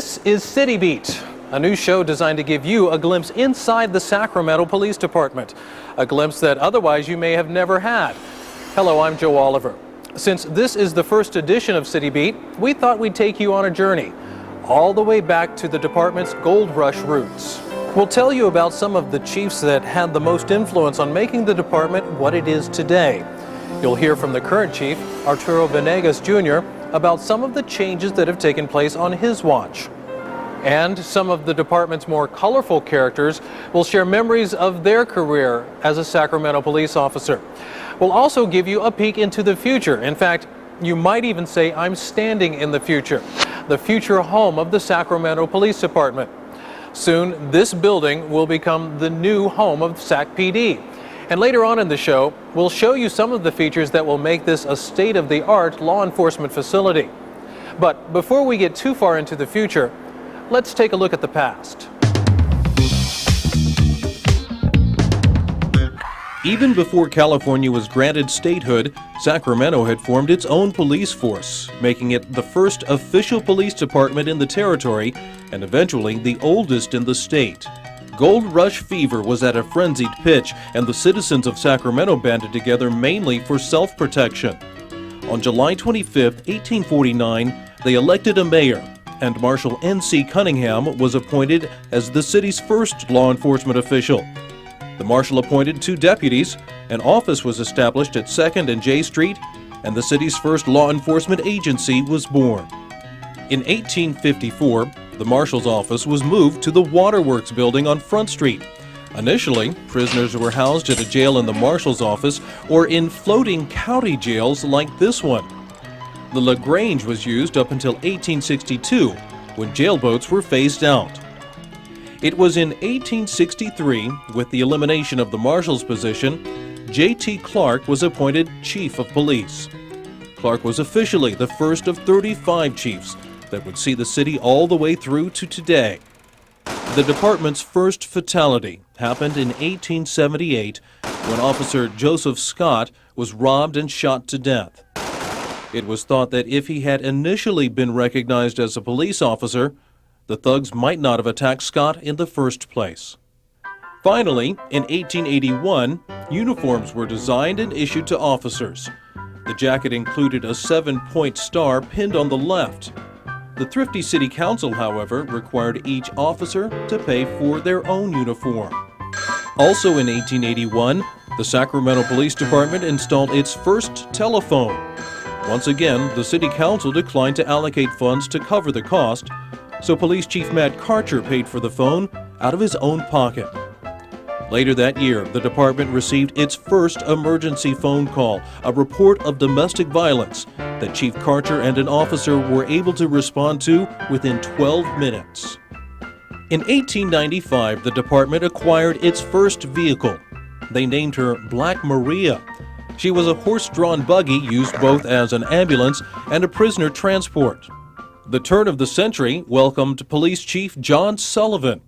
This is City Beat, a new show designed to give you a glimpse inside the Sacramento Police Department, a glimpse that otherwise you may have never had. Hello, I'm Joe Oliver. Since this is the first edition of City Beat, we thought we'd take you on a journey all the way back to the department's gold rush roots. We'll tell you about some of the chiefs that had the most influence on making the department what it is today. You'll hear from the current chief, Arturo Venegas Jr., about some of the changes that have taken place on his watch. And some of the department's more colorful characters will share memories of their career as a Sacramento police officer. We'll also give you a peek into the future. In fact, you might even say I'm standing in the future home of the Sacramento Police Department. Soon, this building will become the new home of SAC PD. And later on in the show, we'll show you some of the features that will make this a state-of-the-art law enforcement facility. But before we get too far into the future, let's take a look at the past. Even before California was granted statehood, Sacramento had formed its own police force, making it the first official police department in the territory and eventually the oldest in the state. Gold Rush fever was at a frenzied pitch, and the citizens of Sacramento banded together mainly for self-protection. On July 25, 1849, they elected a mayor, and Marshal N.C. Cunningham was appointed as the city's first law enforcement official. The marshal appointed 2 deputies, an office was established at 2nd and J Street, and the city's first law enforcement agency was born. In 1854, the marshal's office was moved to the Waterworks building on Front Street. Initially, prisoners were housed at a jail in the marshal's office or in floating county jails like this one. The LaGrange was used up until 1862, when jailboats were phased out. It was in 1863, with the elimination of the marshal's position, J.T. Clark was appointed chief of police. Clark was officially the first of 35 chiefs that would see the city all the way through to today. The department's first fatality happened in 1878 when Officer Joseph Scott was robbed and shot to death. It was thought that if he had initially been recognized as a police officer, the thugs might not have attacked Scott in the first place. Finally, in 1881, uniforms were designed and issued to officers. The jacket included a 7-point star pinned on the left. The thrifty city council, however, required each officer to pay for their own uniform. Also in 1881, the Sacramento Police Department installed its first telephone. Once again, the city council declined to allocate funds to cover the cost, so Police Chief Matt Karcher paid for the phone out of his own pocket. Later that year, the department received its first emergency phone call, a report of domestic violence that Chief Karcher and an officer were able to respond to within 12 minutes. In 1895, the department acquired its first vehicle. They named her Black Maria. She was a horse-drawn buggy used both as an ambulance and a prisoner transport. The turn of the century welcomed Police Chief John Sullivan.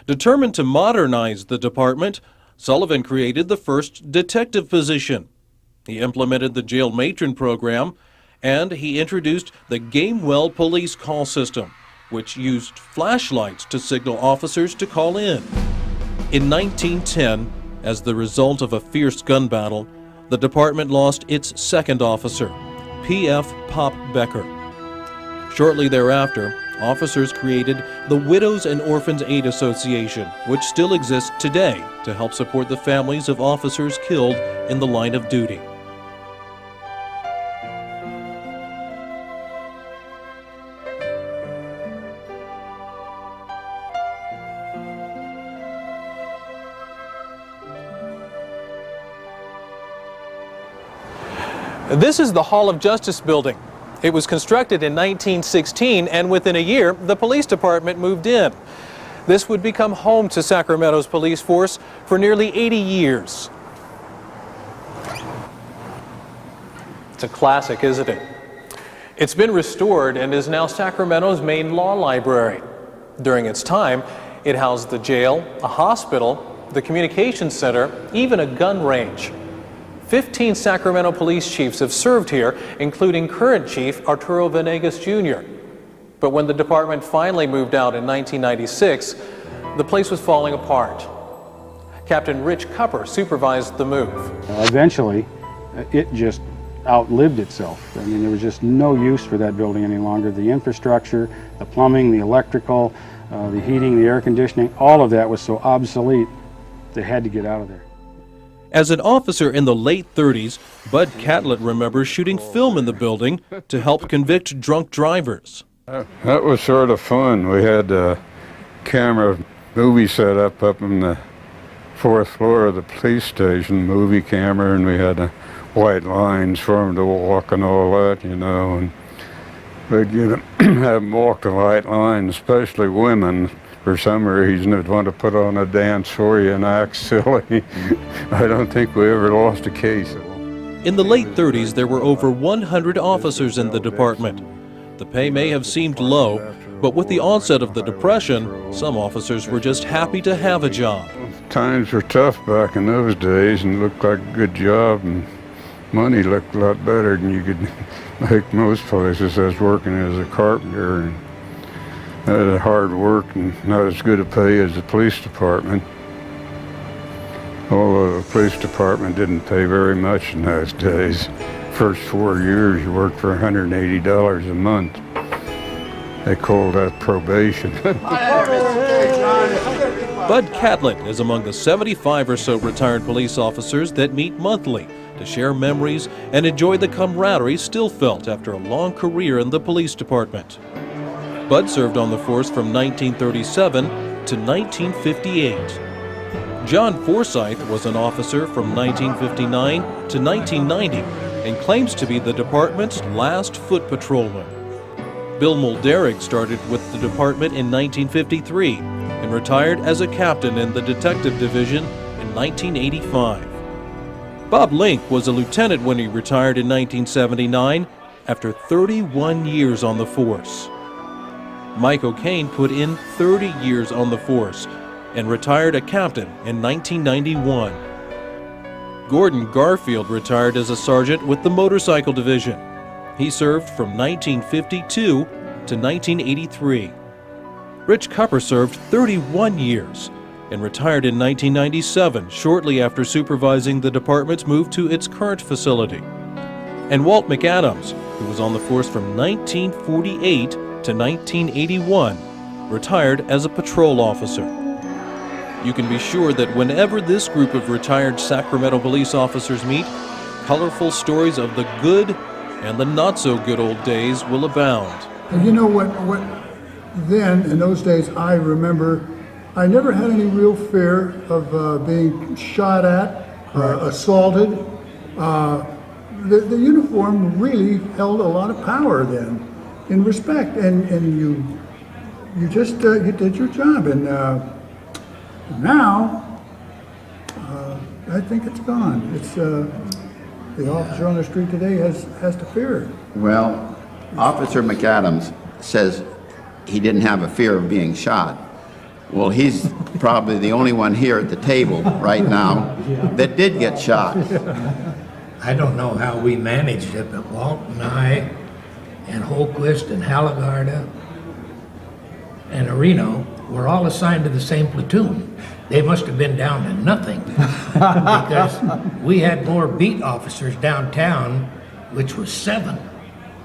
Determined to modernize the department, Sullivan created the first detective position. He implemented the jail matron program, and he introduced the Gamewell police call system, which used flashlights to signal officers to call in. In 1910, as the result of a fierce gun battle, the department lost its second officer, P.F. Pop Becker. Shortly thereafter, officers created the Widows and Orphans Aid Association, which still exists today to help support the families of officers killed in the line of duty. This is the Hall of Justice building. It was constructed in 1916, and within a year, the police department moved in. This would become home to Sacramento's police force for nearly 80 years. It's a classic, isn't it? It's been restored and is now Sacramento's main law library. During its time, it housed the jail, a hospital, the communications center, even a gun range. 15 Sacramento police chiefs have served here, including current chief Arturo Venegas Jr. But when the department finally moved out in 1996, the place was falling apart. Captain Rich Cupper supervised the move. Eventually, it just outlived itself. I mean, there was just no use for that building any longer. The infrastructure, the plumbing, the electrical, the heating, the air conditioning, all of that was so obsolete, they had to get out of there. As an officer in the late 30s, Bud Catlett remembers shooting film in the building to help convict drunk drivers. That was sort of fun. We had a camera movie set up in the 4th floor of the police station, movie camera, and we had white lines for them to walk and all that, you know. And we'd have them walk the white lines, especially women. For some reason, they'd want to put on a dance for you and act silly. I don't think we ever lost a case. In the late 30s, there were over 100 officers in the department. The pay may have seemed low, but with the onset of the Depression, some officers were just happy to have a job. Times were tough back in those days, and it looked like a good job, and money looked a lot better than you could make most places. I was working as a carpenter, and that hard work and not as good a pay as the police department. Although the police department didn't pay very much in those days. First 4 years you worked for $180 a month. They called that probation. Bud Catlett is among the 75 or so retired police officers that meet monthly to share memories and enjoy the camaraderie still felt after a long career in the police department. Bud served on the force from 1937 to 1958. John Forsyth was an officer from 1959 to 1990 and claims to be the department's last foot patrolman. Bill Mulderick started with the department in 1953 and retired as a captain in the detective division in 1985. Bob Link was a lieutenant when he retired in 1979 after 31 years on the force. Mike O'Kane put in 30 years on the force and retired a captain in 1991. Gordon Garfield retired as a sergeant with the motorcycle division. He served from 1952 to 1983. Rich Cupper served 31 years and retired in 1997, shortly after supervising the department's move to its current facility. And Walt McAdams, who was on the force from 1948 to 1981, retired as a patrol officer. You can be sure that whenever this group of retired Sacramento police officers meet, colorful stories of the good and the not-so-good old days will abound. And you know what then, in those days, I remember I never had any real fear of being shot at, assaulted. The uniform really held a lot of power then, in respect, and you just you did your job. And now, I think it's gone. It's the officer on the street today has to fear it. Well, Officer McAdams says he didn't have a fear of being shot. Well, he's probably the only one here at the table right now that did get shot. I don't know how we managed it, but Walt and I and Holquist and Halligarda and Areno were all assigned to the same platoon. They must have been down to nothing because we had more beat officers downtown, which was 7,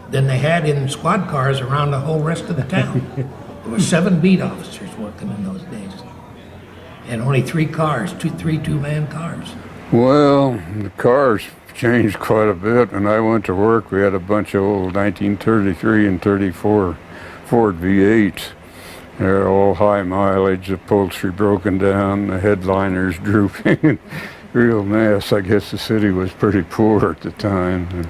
than they had in squad cars around the whole rest of the town. There were 7 beat officers working in those days, and only 3 cars, 3 two-man cars. Well, the cars changed quite a bit. When I went to work, we had a bunch of old 1933 and 34 Ford V8s. They're all high mileage, upholstery broken down, the headliners drooping. Real mess. I guess the city was pretty poor at the time.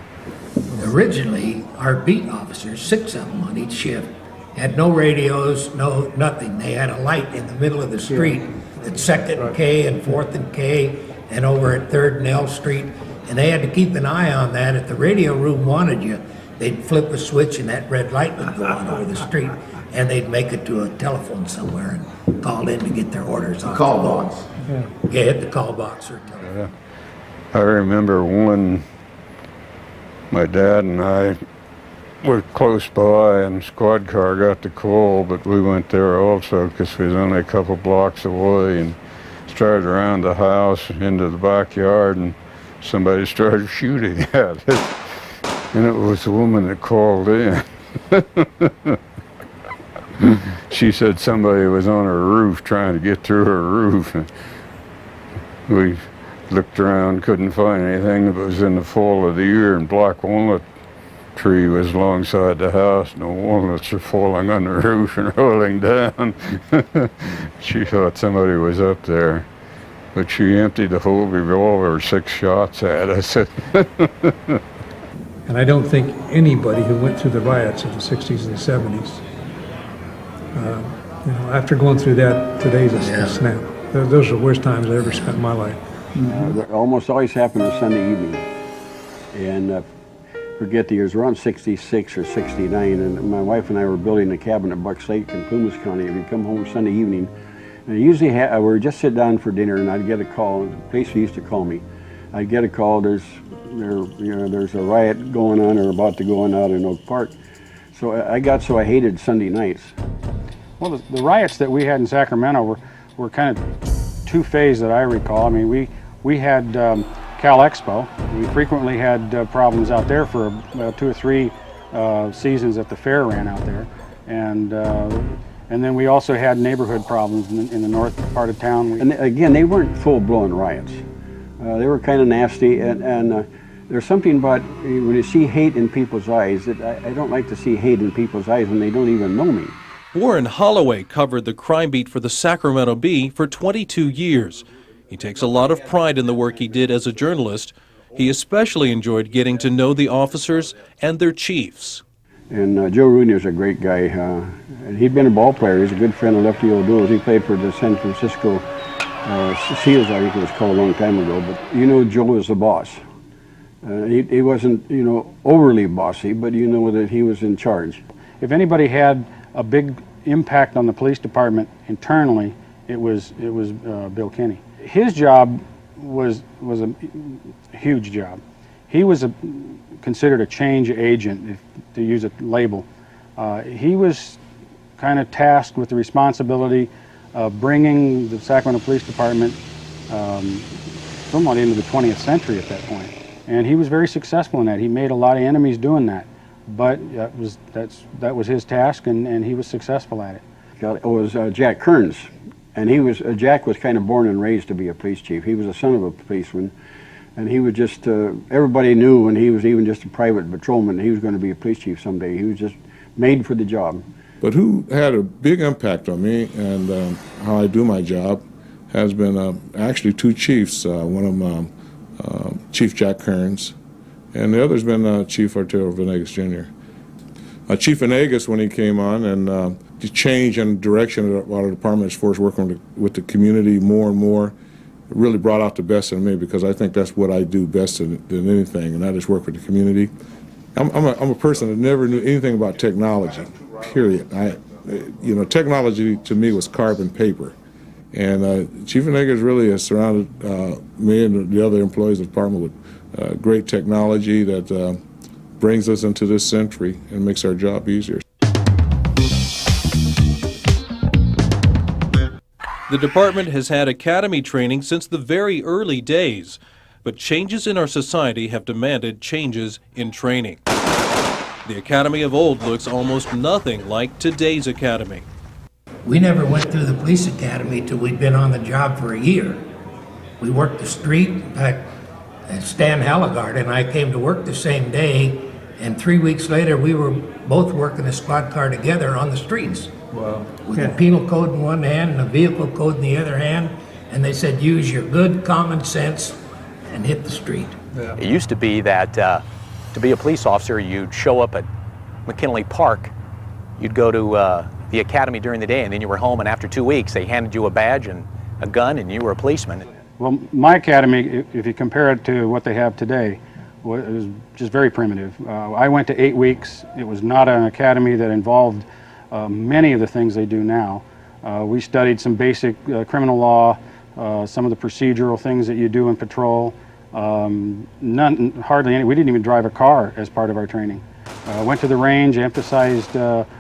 Originally, our beat officers, 6 of them on each shift, had no radios, no nothing. They had a light in the middle of the street at 2nd and K and 4th and K and over at 3rd and L Street. And they had to keep an eye on that. If the radio room wanted you, they'd flip a switch and that red light would go on over the street, and they'd make it to a telephone somewhere and call in to get their orders off. Call box. Yeah, hit the call box or telephone. I remember my dad and I were close by, and squad car got the call, but we went there also because we was only a couple blocks away, and started around the house into the backyard, and somebody started shooting at it. And it was the woman that called in. She said somebody was on her roof trying to get through her roof. And we looked around, couldn't find anything. It was in the fall of the year, and black walnut tree was alongside the house, and the walnuts are falling on the roof and rolling down. She thought somebody was up there, but she emptied the whole revolver, 6 shots at us. And I don't think anybody who went through the riots of the 60s and 70s, after going through that, today's a snap. Those are the worst times I ever spent in my life. That almost always happened on Sunday evening. And forget the years, around 66 or 69, and my wife and I were building a cabin at Bucks Lake in Plumas County. We'd come home Sunday evening, and usually we would just sit down for dinner, and I'd get a call. The police used to call me. I'd get a call, there's a riot going on or about to go on out in Oak Park. So I hated Sunday nights. Well, the riots that we had in Sacramento were kind of two-phase that I recall. I mean, we had Cal Expo. We frequently had problems out there for 2 or 3 seasons that the fair ran out there. And then we also had neighborhood problems in the north part of town. And again, they weren't full-blown riots. They were kind of nasty, and there's something about when you see hate in people's eyes, that I don't like to see hate in people's eyes when they don't even know me. Warren Holloway covered the crime beat for the Sacramento Bee for 22 years. He takes a lot of pride in the work he did as a journalist. He especially enjoyed getting to know the officers and their chiefs. And Joe Rooney was a great guy. And he'd been a ball player. He's a good friend of Lefty O'Doul's. He played for the San Francisco Seals, I think it was called a long time ago. But Joe was the boss. He wasn't, overly bossy, but that he was in charge. If anybody had a big impact on the police department internally, it was Bill Kinney. His job was a huge job. He was considered a change agent, to use a label. He was kind of tasked with the responsibility of bringing the Sacramento Police Department somewhat into the 20th century at that point. And he was very successful in that. He made a lot of enemies doing that. But that was his task, and he was successful at it. It was Jack Kearns, and Jack was kind of born and raised to be a police chief. He was the son of a policeman, and he was just everybody knew when he was even just a private patrolman he was going to be a police chief someday. He was just made for the job. But who had a big impact on me and how I do my job has been actually 2 chiefs. One of them, Chief Jack Kearns, and the other's been Chief Arturo Venegas Jr. Chief Venegas, when he came on, and the change and direction of our department as far as working with the community more and more, really brought out the best in me, because I think that's what I do best than anything, and that is work with the community. I'm a person that never knew anything about technology, period. Technology to me was carbon paper. And Chief Venegas really has surrounded me and the other employees of the department with great technology that brings us into this century and makes our job easier. The department has had academy training since the very early days, but changes in our society have demanded changes in training. The academy of old looks almost nothing like today's academy. We never went through the police academy till we'd been on the job for a year. We worked the street. In fact, Stan Hallegard and I came to work the same day, and 3 weeks later we were both working a squad car together on the streets. Wow. With the penal code in one hand and the vehicle code in the other hand, and they said use your good common sense and hit the street. Yeah. It used to be that to be a police officer, you'd show up at McKinley Park, you'd go to the academy during the day, and then you were home, and after 2 weeks they handed you a badge and a gun and you were a policeman. Well, my academy, if you compare it to what they have today, was just very primitive. I went to 8 weeks. It was not an academy that involved many of the things they do now. We studied some basic criminal law, some of the procedural things that you do in patrol. Hardly any. We didn't even drive a car as part of our training. Went to the range, emphasized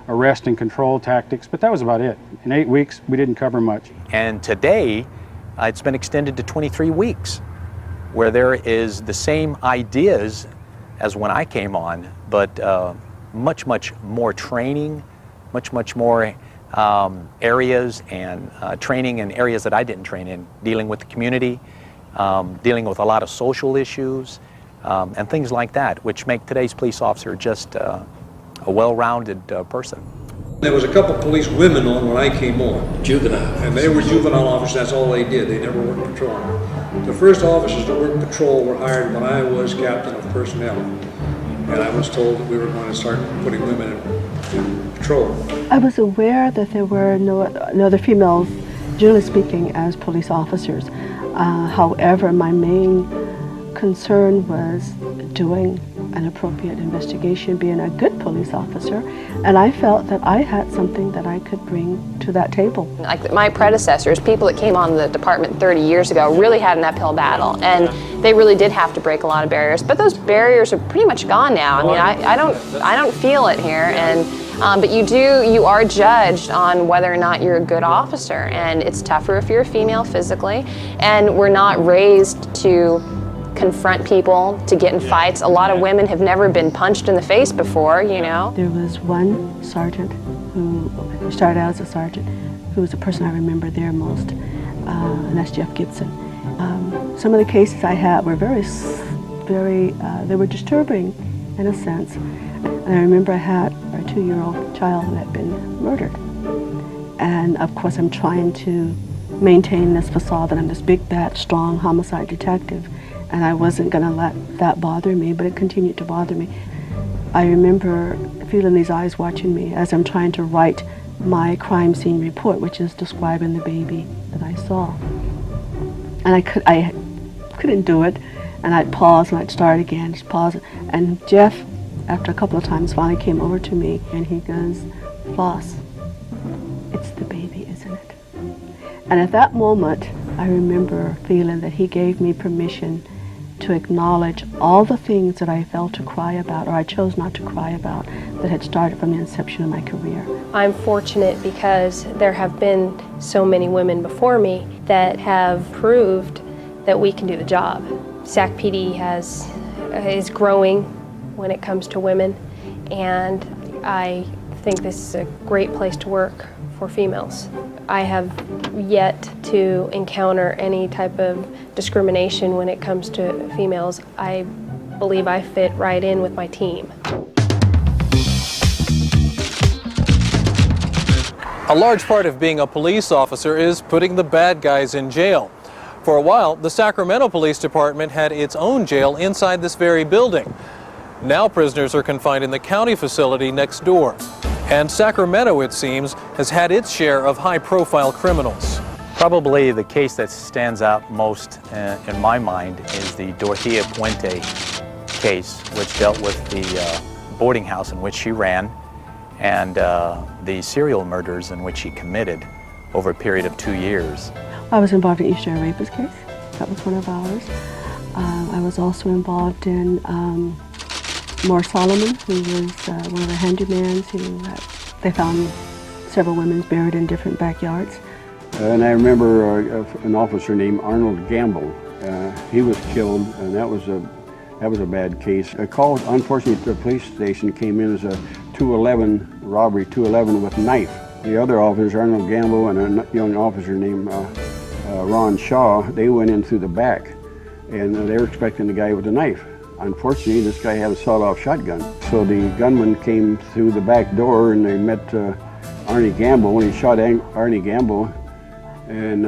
arrest and control tactics, but that was about it. In 8 weeks, we didn't cover much. And today, it's been extended to 23 weeks, where there is the same ideas as when I came on, but much more training, much more areas and training in areas that I didn't train in, dealing with the community, dealing with a lot of social issues, and things like that, which make today's police officer just a well-rounded person. There was a couple police women on when I came on. Juvenile. And they were juvenile officers, that's all they did. They never worked patrol. The first officers that worked patrol were hired when I was captain of personnel. And I was told that we were going to start putting women in patrol. I was aware that there were no other females, generally speaking, as police officers. However, my main concern was doing an appropriate investigation, being a good police officer, and I felt that I had something that I could bring to that table. Like my predecessors, people that came on the department 30 years ago, really had an uphill battle, and they really did have to break a lot of barriers. But those barriers are pretty much gone now. I mean, I don't feel it here, and but you are judged on whether or not you're a good officer, and it's tougher if you're a female physically, and we're not raised to confront people, to get in fights. A lot of women have never been punched in the face before, you know. There was one sergeant who started out as a sergeant, who was the person I remember there most, and that's Jeff Gibson. Some of the cases I had were very, they were disturbing in a sense. And I remember I had a 2-year-old child who had been murdered. And of course I'm trying to maintain this facade that I'm this big, bad, strong homicide detective. And I wasn't going to let that bother me, but it continued to bother me. I remember feeling these eyes watching me as I'm trying to write my crime scene report, which is describing the baby that I saw. And I couldn't do it, and I'd pause and I'd start again, just pause. And Jeff, after a couple of times, finally came over to me and he goes, "Floss, it's the baby, isn't it?" And at that moment, I remember feeling that he gave me permission to acknowledge all the things that I felt to cry about, or I chose not to cry about, that had started from the inception of my career. I'm fortunate because there have been so many women before me that have proved that we can do the job. SAC PD is growing when it comes to women, and I think this is a great place to work for females. I have yet to encounter any type of discrimination when it comes to females. I believe I fit right in with my team. A large part of being a police officer is putting the bad guys in jail. For a while, the Sacramento Police Department had its own jail inside this very building. Now prisoners are confined in the county facility next door. And Sacramento, it seems, has had its share of high-profile criminals. Probably the case that stands out most in my mind is the Dorothea Puente case, which dealt with the boarding house in which she ran and the serial murders in which she committed over a period of 2 years. I was involved in Eastern Rapist case. That was one of ours. I was also involved in Moore Solomon, who was one of the handymans they found several women buried in different backyards. And I remember an officer named Arnold Gamble. He was killed, and that was a bad case. A call, unfortunately, to the police station came in as a 211 robbery, 211 with a knife. The other officers, Arnold Gamble and a young officer named Ron Shaw, they went in through the back, and they were expecting the guy with a knife. Unfortunately, this guy had a sawed-off shotgun. So the gunman came through the back door and they met Arnie Gamble, and he shot Arnie Gamble, and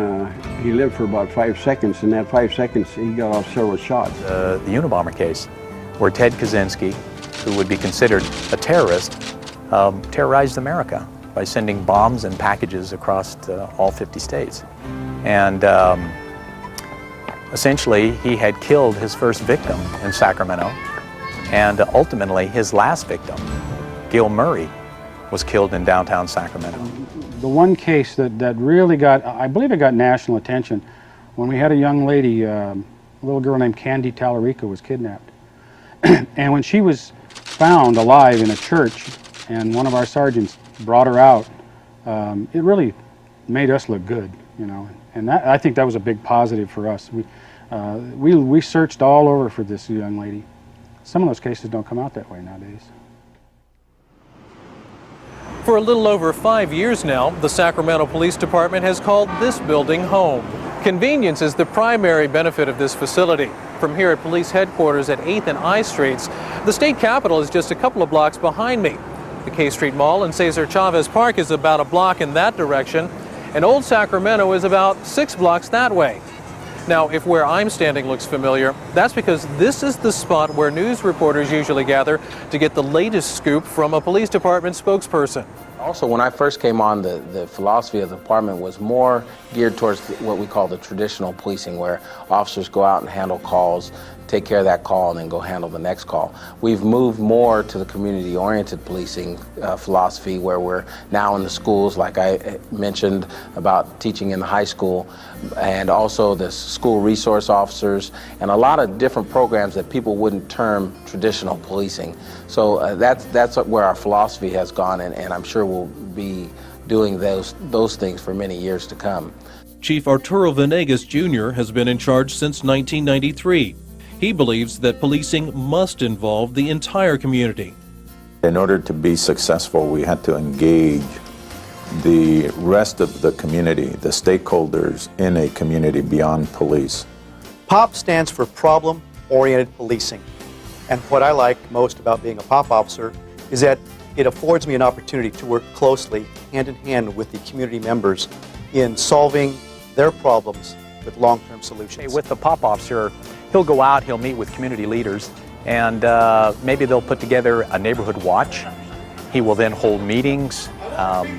he lived for about 5 seconds. In that 5 seconds, he got off several shots. The Unabomber case, where Ted Kaczynski, who would be considered a terrorist, terrorized America by sending bombs and packages across all 50 states. And essentially, he had killed his first victim in Sacramento, and ultimately his last victim, Gil Murray, was killed in downtown Sacramento. The one case that really got, I believe it got national attention, when we had a young lady, a little girl named Candy Tallarico was kidnapped. And when she was found alive in a church, and one of our sergeants brought her out, it really made us look good, you know. And that, I think that was a big positive for us. We searched all over for this young lady. Some of those cases don't come out that way nowadays. For a little over 5 years now, the Sacramento Police Department has called this building home. Convenience is the primary benefit of this facility. From here at police headquarters at 8th and I Streets, the state capitol is just a couple of blocks behind me. The K Street Mall and Cesar Chavez Park is about a block in that direction, and Old Sacramento is about 6 blocks that way. Now, if where I'm standing looks familiar, that's because this is the spot where news reporters usually gather to get the latest scoop from a police department spokesperson. Also, when I first came on, the philosophy of the department was more geared towards what we call the traditional policing, where officers go out and handle calls, take care of that call, and then go handle the next call. We've moved more to the community-oriented policing philosophy, where we're now in the schools, like I mentioned about teaching in the high school, and also the school resource officers, and a lot of different programs that people wouldn't term traditional policing. So that's where our philosophy has gone, and I'm sure we'll be doing those things for many years to come. Chief Arturo Venegas Jr. has been in charge since 1993. He believes that policing must involve the entire community. In order to be successful, we had to engage the rest of the community, the stakeholders in a community beyond police. POP stands for Problem-Oriented Policing. And what I like most about being a POP officer is that it affords me an opportunity to work closely, hand in hand with the community members in solving their problems with long-term solutions. With the POP officer, he'll go out, he'll meet with community leaders, and maybe they'll put together a neighborhood watch. He will then hold meetings,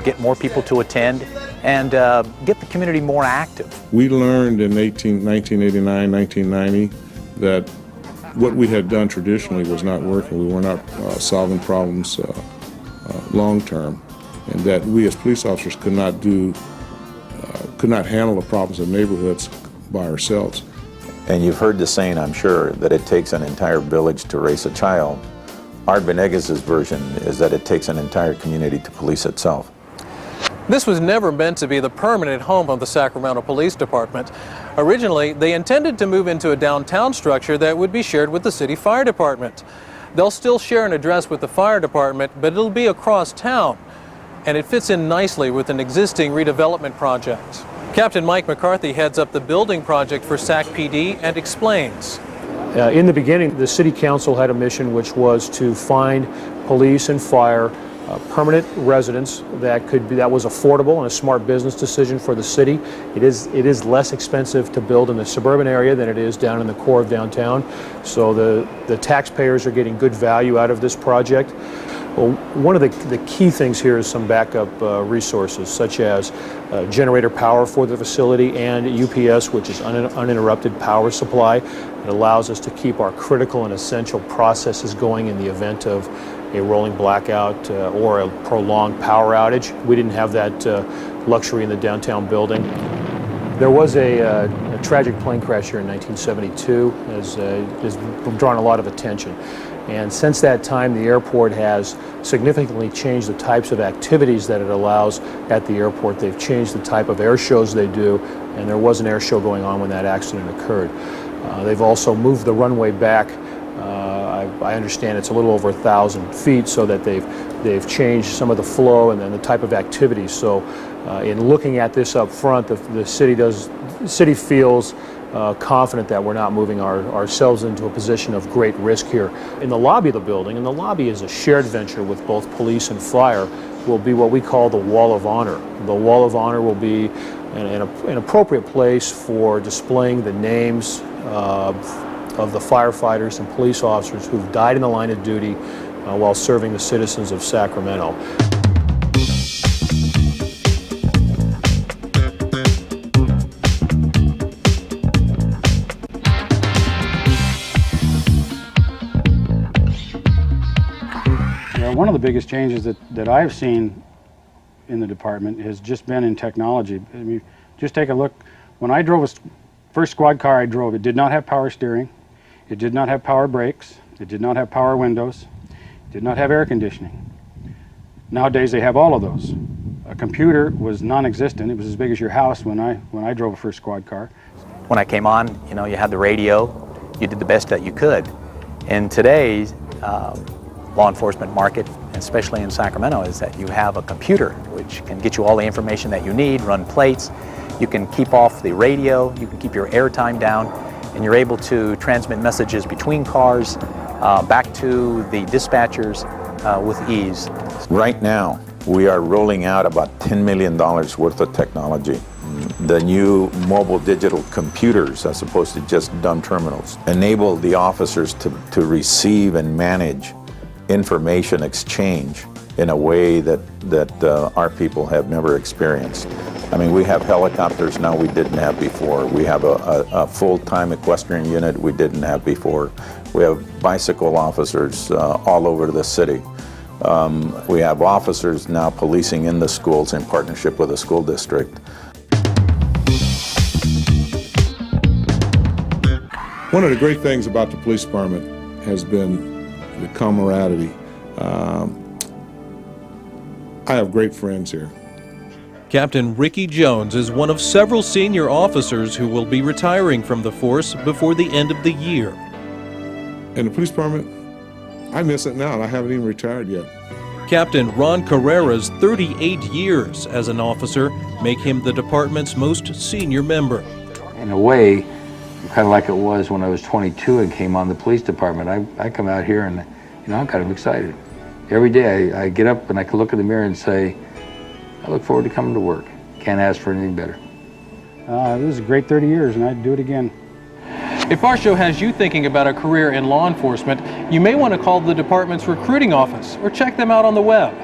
get more people to attend, and get the community more active. We learned in 1989, 1990 that what we had done traditionally was not working. We were not solving problems long-term, and that we as police officers could not handle the problems of neighborhoods by ourselves. And you've heard the saying, I'm sure, that it takes an entire village to raise a child. Art Venegas' version is that it takes an entire community to police itself. This was never meant to be the permanent home of the Sacramento Police Department. Originally, they intended to move into a downtown structure that would be shared with the city fire department. They'll still share an address with the fire department, but it'll be across town, and it fits in nicely with an existing redevelopment project. Captain Mike McCarthy heads up the building project for SAC PD and explains. In the beginning, the City Council had a mission which was to find police and fire permanent residence that was affordable and a smart business decision for the city. It is less expensive to build in the suburban area than it is down in the core of downtown. So the taxpayers are getting good value out of this project. Well, one of the key things here is some backup resources, such as generator power for the facility and UPS, which is uninterrupted power supply. It allows us to keep our critical and essential processes going in the event of a rolling blackout or a prolonged power outage. We didn't have that luxury in the downtown building. There was a tragic plane crash here in 1972, has drawn a lot of attention. And since that time, the airport has significantly changed the types of activities that it allows at the airport. They've changed the type of air shows they do, and there was an air show going on when that accident occurred. They've also moved the runway back. I understand it's a little over 1,000 feet, so that they've changed some of the flow and then the type of activities. So in looking at this up front, the city feels confident that we're not moving ourselves into a position of great risk here. In the lobby of the building, and the lobby is a shared venture with both police and fire, will be what we call the Wall of Honor. The Wall of Honor will be an appropriate place for displaying the names of the firefighters and police officers who've died in the line of duty while serving the citizens of Sacramento. One of the biggest changes that I've seen in the department has just been in technology. I mean, just take a look. When I drove first squad car I drove, it did not have power steering. It did not have power brakes. It did not have power windows. did not have air conditioning. Nowadays they have all of those. A computer was non-existent. It was as big as your house when I drove a first squad car. When I came on, you know, you had the radio, you did the best that you could. In today's law enforcement market, especially in Sacramento, is that you have a computer which can get you all the information that you need, run plates, you can keep off the radio, you can keep your airtime down, and you're able to transmit messages between cars, back to the dispatchers with ease. Right now, we are rolling out about $10 million worth of technology. The new mobile digital computers, as opposed to just dumb terminals, enable the officers to receive and manage information exchange in a way that our people have never experienced. I mean, we have helicopters now we didn't have before. We have a full-time equestrian unit we didn't have before. We have bicycle officers all over the city. We have officers now policing in the schools in partnership with the school district. One of the great things about the police department has been the camaraderie. I have great friends here. Captain Ricky Jones is one of several senior officers who will be retiring from the force before the end of the year. In the police department, I miss it now, and I haven't even retired yet. Captain Ron Carrera's 38 years as an officer make him the department's most senior member. In a way, kind of like it was when I was 22 and came on the police department. I come out here and, you know, I'm kind of excited. Every day I get up and I can look in the mirror and say, I look forward to coming to work. Can't ask for anything better. It was a great 30 years and I'd do it again. If our show has you thinking about a career in law enforcement, you may want to call the department's recruiting office or check them out on the web.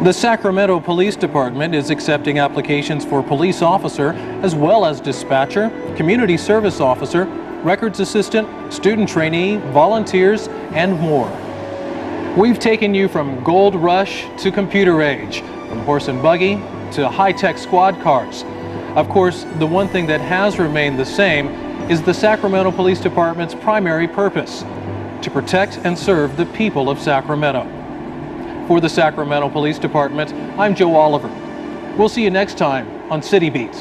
The Sacramento Police Department is accepting applications for police officer as well as dispatcher, community service officer, records assistant, student trainee, volunteers, and more. We've taken you from gold rush to computer age, from horse and buggy to high-tech squad cars. Of course, the one thing that has remained the same is the Sacramento Police Department's primary purpose: to protect and serve the people of Sacramento. For the Sacramento Police Department, I'm Joe Oliver. We'll see you next time on City Beat.